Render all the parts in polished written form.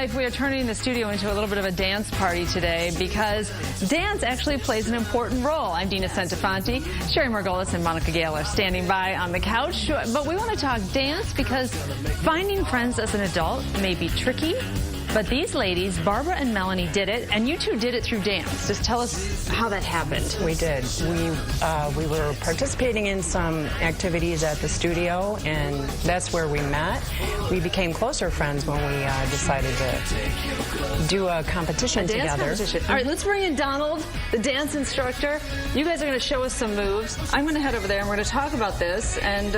life, we are turning the studio into a little bit of a dance party today because dance actually plays an important role. I'm Dina Centofanti. Sherry Margolis and Monica Gale are standing by on the couch. But we want to talk dance because finding friends as an adult may be tricky. But these ladies, Barbara and Melanie, did it, and you two did it through dance. Just tell us how that happened. We did. We were participating in some activities at the studio, and that's where we met. We became closer friends when we decided to do a competition together. Competition. All right, let's bring in Donald, the dance instructor. You guys are going to show us some moves. I'm going to head over there, and we're going to talk about this, and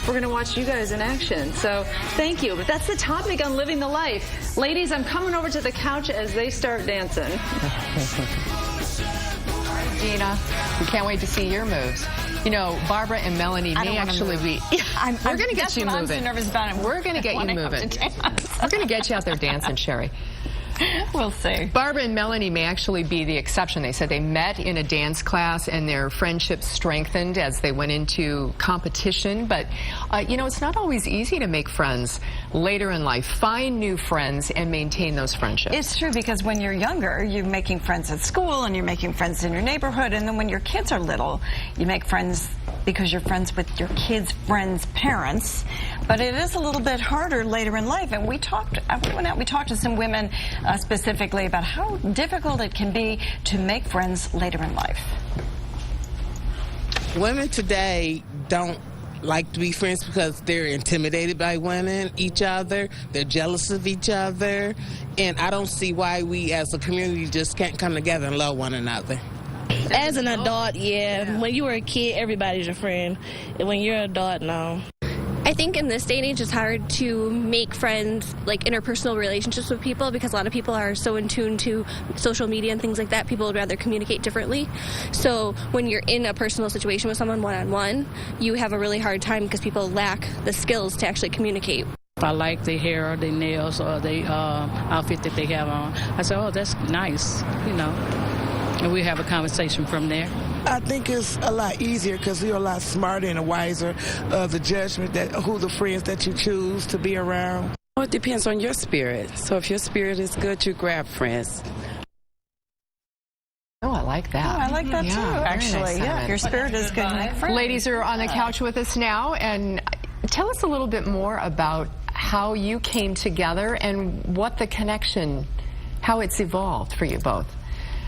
we're going to watch you guys in action. So thank you. But that's the topic on Living the Life. Ladies, I'm coming over to the couch as they start dancing. Gina, we can't wait to see your moves. You know, Barbara and Melanie may actually be... We're going to get you moving. I'm so nervous about it. We're going to get you moving. We're going to get you out there dancing, Sherry. We'll see. Barbara and Melanie may actually be the exception. They said they met in a dance class and their friendship strengthened as they went into competition. But, you know, it's not always easy to make friends later in life. Find new friends and maintain those friendships. It's true, because when you're younger, you're making friends at school and you're making friends in your neighborhood. And then when your kids are little, you make friends because you're friends with your kids' friends' parents. But it is a little bit harder later in life. And we talked to some women specifically about how difficult it can be to make friends later in life. Women today don't like to be friends because they're intimidated by women, each other. They're jealous of each other. And I don't see why we as a community just can't come together and love one another. As an adult, yeah. When you were a kid, everybody's your friend. And when you're an adult, no. I think in this day and age it's hard to make friends, like interpersonal relationships with people, because a lot of people are so in tune to social media and things like that. People would rather communicate differently. So when you're in a personal situation with someone one-on-one, you have a really hard time because people lack the skills to actually communicate. If I like their hair or their nails or their outfit that they have on, I say, oh, that's nice, you know. And we have a conversation from there. I think it's a lot easier because we're a lot smarter and wiser of the judgment that who the friends that you choose to be around. Well, it depends on your spirit. So if your spirit is good, you grab friends. Oh, I like that. Oh, I like that too, actually. Nice. Yeah, if your spirit is good, make friends. Ladies are on the couch with us now, and tell us a little bit more about how you came together and what the connection, how it's evolved for you both.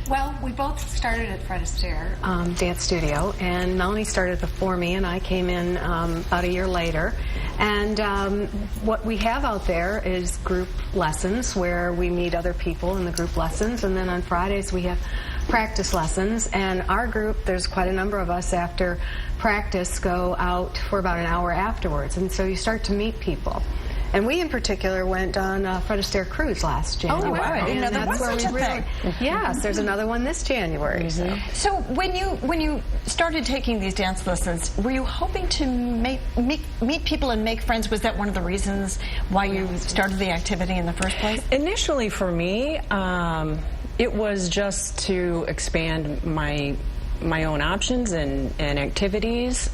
Well, we both started at Fred Astaire Dance Studio, and Melanie started before me, and I came in about a year later. And what we have out there is group lessons where we meet other people in the group lessons, and then on Fridays we have practice lessons. And our group, there's quite a number of us, after practice go out for about an hour afterwards, and so you start to meet people. And we, in particular, went on a Fred Astaire cruise last January. Oh, wow. I didn't know there was such a thing. Yes, there's another one this January. So when you started taking these dance lessons, were you hoping to meet people and make friends? Was that one of the reasons why you started the activity in the first place? Initially, for me, it was just to expand my own options and activities.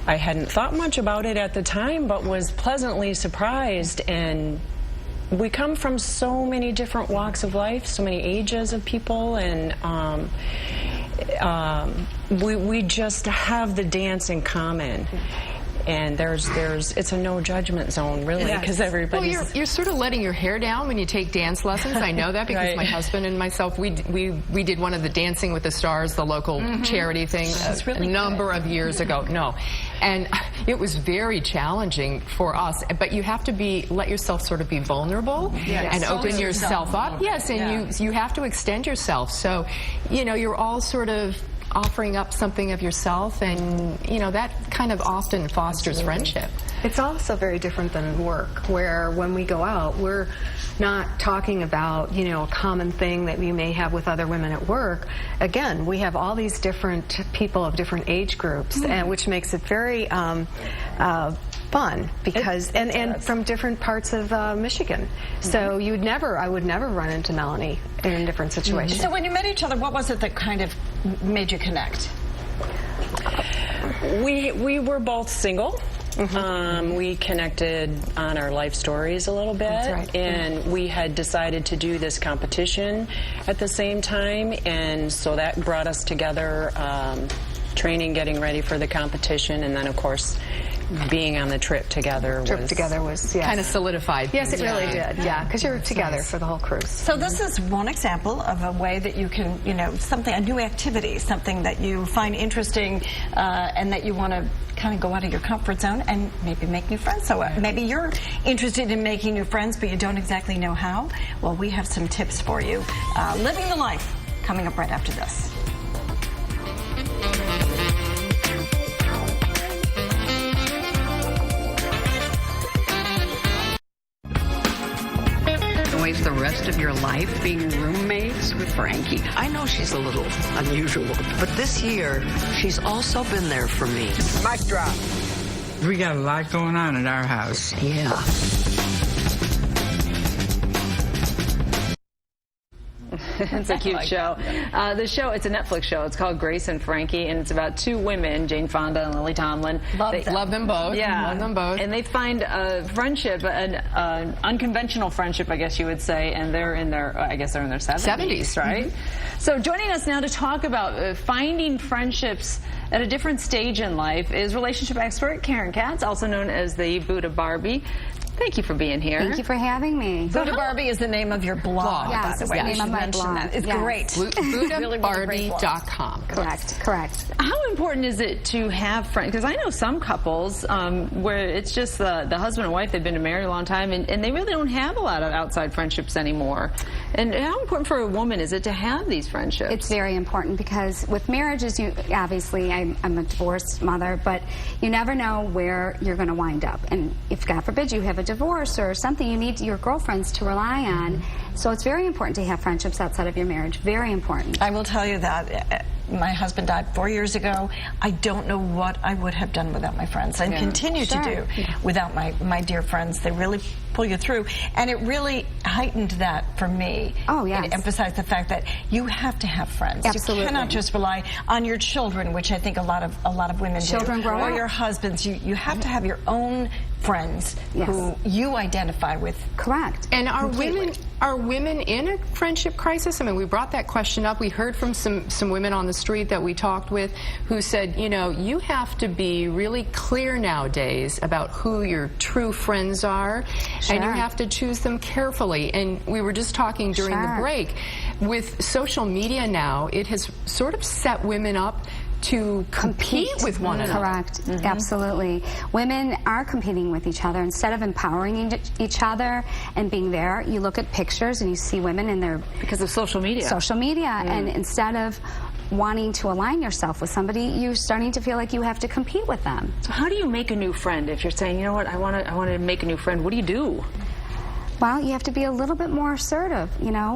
I hadn't thought much about it at the time, but was pleasantly surprised. And we come from so many different walks of life, so many ages of people, and we just have the dance in common. And it's a no judgment zone, really, because everybody's... Well, you're sort of letting your hair down when you take dance lessons. I know that because my husband and myself, we did one of the Dancing with the Stars, the local charity thing, a number of years ago. And it was very challenging for us. But you have to let yourself sort of be vulnerable and open yourself up. Yes, and you have to extend yourself. So, you know, you're all sort of offering up something of yourself, and you know that kind of often fosters friendship. It's also very different than work, where when we go out, we're not talking about, you know, a common thing that we may have with other women at work. Again, we have all these different people of different age groups, and which makes it very fun, because and from different parts of Michigan. So I would never run into Melanie in a different situation. So when you met each other, what was it that kind of made you connect? We were both single, We connected on our life stories a little bit, and we had decided to do this competition at the same time, and so that brought us together, training, getting ready for the competition, and then of course being on the trip together was kind of solidified. Yes, it really did. Yeah, because you're together for the whole cruise. So this is one example of a way that you can, a new activity, something that you find interesting and that you want to kind of go out of your comfort zone and maybe make new friends. So maybe you're interested in making new friends, but you don't exactly know how. Well, we have some tips for you. Living the life, coming up right after this. The rest of your life being roommates with Frankie. I know she's a little unusual, but this year she's also been there for me. Mic drop. We got a lot going on at our house. Yeah. It's a cute show. The show, it's a Netflix show. It's called Grace and Frankie, and it's about two women, Jane Fonda and Lily Tomlin. Love them both. Yeah. Love them both. And they find a friendship, an unconventional friendship, I guess you would say, and they're in their, I guess they're in their 70s, right? So joining us now to talk about finding friendships at a different stage in life is relationship expert Karen Katz, also known as the Buddha Barbie. Thank you for being here. Thank you for having me. Buddha Barbie is the name of your blog, yes, by the way. It's the name of my blog. It's great. BuddhaBarbie.com. Correct. How important is it to have friends? Because I know some couples where it's just the husband and wife, they've been married a long time, and they really don't have a lot of outside friendships anymore. And how important for a woman is it to have these friendships? It's very important because with marriages, obviously I'm a divorced mother, but you never know where you're going to wind up. And if, God forbid, you have a divorce or something, you need your girlfriends to rely on. So it's very important to have friendships outside of your marriage. Very important. I will tell you that my husband died 4 years ago. I don't know what I would have done without my friends, and continue to do without my dear friends. They really pull you through, and it really heightened that for me. Oh, yes. It emphasized the fact that you have to have friends. Absolutely. You cannot just rely on your children, which I think a lot of women children do, grow or up. your husbands. You have to have your own friends who you identify with. Correct. And are women in a friendship crisis? I mean, we brought that question up. We heard from some women on the street that we talked with who said, you have to be really clear nowadays about who your true friends are, and you have to choose them carefully. And we were just talking during the break, with social media now, it has sort of set women up to compete with one another. Correct. Absolutely. Women are competing with each other. Instead of empowering each other and being there, you look at pictures and you see women in their... Because of social media. And instead of wanting to align yourself with somebody, you're starting to feel like you have to compete with them. So how do you make a new friend? If you're saying, you know what, I want to make a new friend, what do you do? Well, you have to be a little bit more assertive.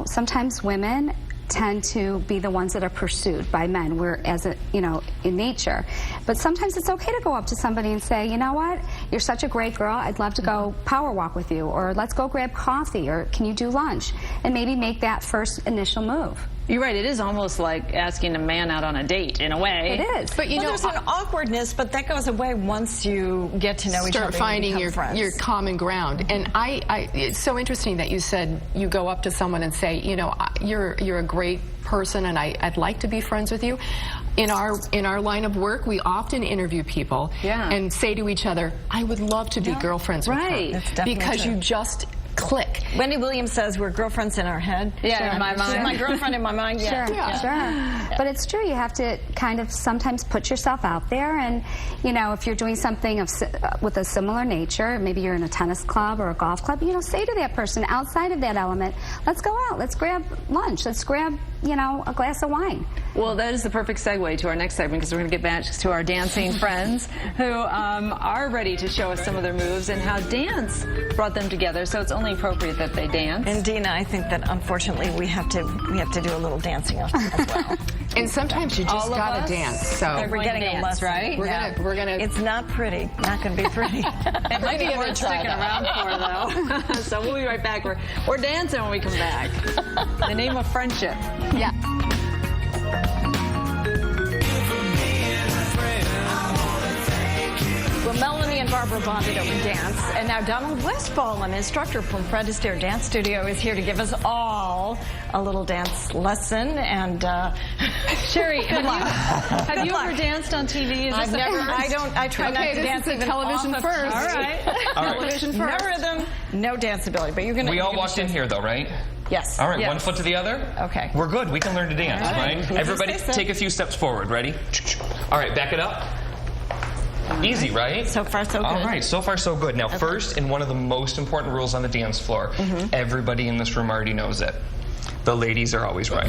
Sometimes women tend to be the ones that are pursued by men. We're in nature. But sometimes it's okay to go up to somebody and say, you know what, you're such a great girl, I'd love to go power walk with you, or let's go grab coffee, or can you do lunch? And maybe make that first initial move. You're right, it is almost like asking a man out on a date, in a way. It is. But there's an awkwardness, but that goes away once you get to know each other. Start finding your common ground. And it's so interesting that you said you go up to someone and say, you're a great person, and I'd like to be friends with you. In our line of work, we often interview people and say to each other, I would love to be girlfriends with her. Because you just click. Wendy Williams says we're girlfriends in our head. Yeah, in my mind. She's my girlfriend in my mind. Sure. But it's true. You have to kind of sometimes put yourself out there, and if you're doing something with a similar nature, maybe you're in a tennis club or a golf club, say to that person outside of that element, let's go out, let's grab lunch, let's grab a glass of wine. Well, that is the perfect segue to our next segment, because we're going to get back to our dancing friends who are ready to show us some of their moves and how dance brought them together. So it's only appropriate that they dance. And Dina, I think that unfortunately we have to do a little dancing as well. And sometimes you just gotta dance. So we're getting a lesson, right? We're gonna. It's not pretty. Not gonna be pretty. It might be worth sticking around for, though. So we'll be right back. We're dancing when we come back. The name of friendship. Yeah. Well, Melanie and Barbara forever bonded over dance. And now Donald Westfall, an instructor from Fred Astaire Dance Studio, is here to give us all a little dance lesson. And Sherry, have you ever danced on TV? Is I've never. I try not to dance even television first. All right. Television first. No rhythm, no dance ability. But you're gonna. We all walked in here, though, right? Yes. All right, yes. one foot to the other. Okay. We're good. We can learn to dance, right? Everybody take a few steps forward. Ready? All right, back it up. Easy, right? So far, so good. All right, so far, so good. Now, first, and one of the most important rules on the dance floor, everybody in this room already knows it. The ladies are always right.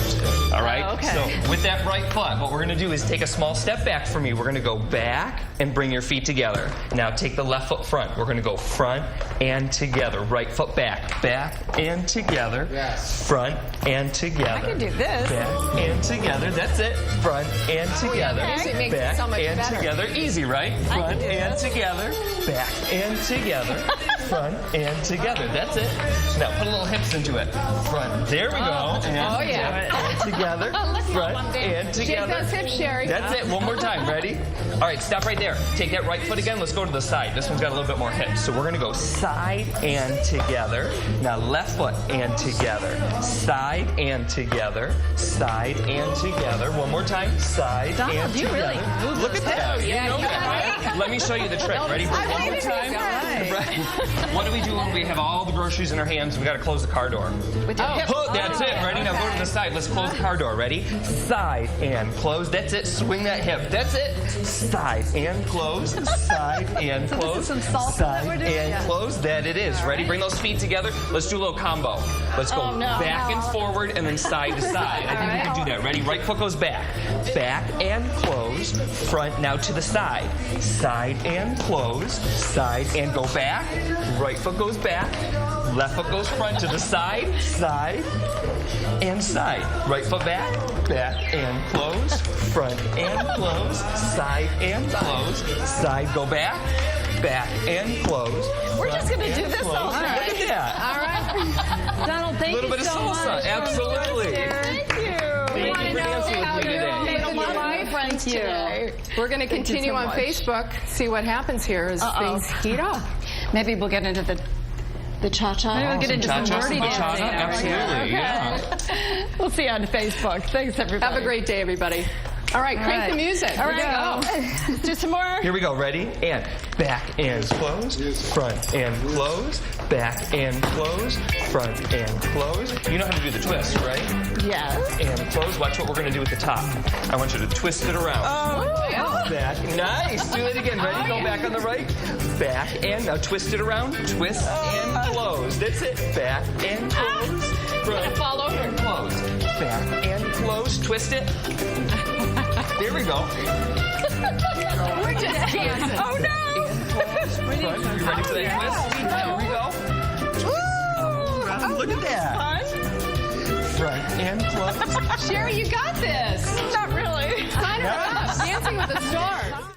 All right? Okay. So with that right foot, what we're going to do is take a small step back for me. We're going to go back and bring your feet together. Now take the left foot front. We're going to go front and together. Right foot back. Back and together. Yes. Front and together. I can do this. Back and together. That's it. Front and together. It makes Back it so much and better. together. Easy, right? Front and together. Back and together. Front and together. That's it. Now put a little hips into it. Front. There we go. And together. Front and together. Shake those hips, Sherry. That's it. One more time. Ready? All right, stop right there. Take that right foot again. Let's go to the side. This one's got a little bit more hips. So we're going to go side and together. Now left foot and together. Side and together. Side and together. One more time. Side Donald, and you together. really move Look at that. You know that, right? Let me show you the trick. Ready? One more time. Right. What do we do when we have all the groceries in our hands? We got to close the car door. With your hips. That's it. Ready? Now go to the side. Let's close the car door. Ready? Side and close. That's it. Swing that hip. That's it. Side and close. Side and close. This is some salsa Side that we're doing? and close. That it is. Ready? Bring those feet together. Let's do a little combo. Let's go back and forward and then side to side. I think we can do that. Ready? Right foot goes back. Back and close. Front now to the side. Side and close. Side and go back. Right foot goes back. Left foot goes front to the side. Side and side. Right foot back. Back and close. Front and close. Side and close. Side go back. Back and close. We're just going to do this all Look night. at that. All right. Donald, thank you so much. A little bit of salsa. Absolutely. Thank you. Thank you for dancing with me today. Friends today. We're going to continue on Facebook, see what happens here as things heat up. Maybe we'll get into the cha-cha. Maybe we'll get into some wordy dancing. Absolutely, yeah. We'll see you on Facebook. Thanks, everybody. Have a great day, everybody. All right, crank the music. All right, Here we go. Let's do some more. Here we go. Ready? And back and close. Front and close. Back and close. Front and close. You know how to do the twist, right? Yes. And close. Watch what we're going to do at the top. I want you to twist it around. Back. Nice. Do it again. Ready? Go back on the right. Back and now twist it around. Twist and close. That's it. Back and close. Front fall over and close. Back and close. Twist it. There we go. We're just dancing. Oh, no. You ready for that twist? Here we go. Ooh. Look at that. Front and close. Sherry, you got this. Not really. Sign her up. Dancing with the Stars.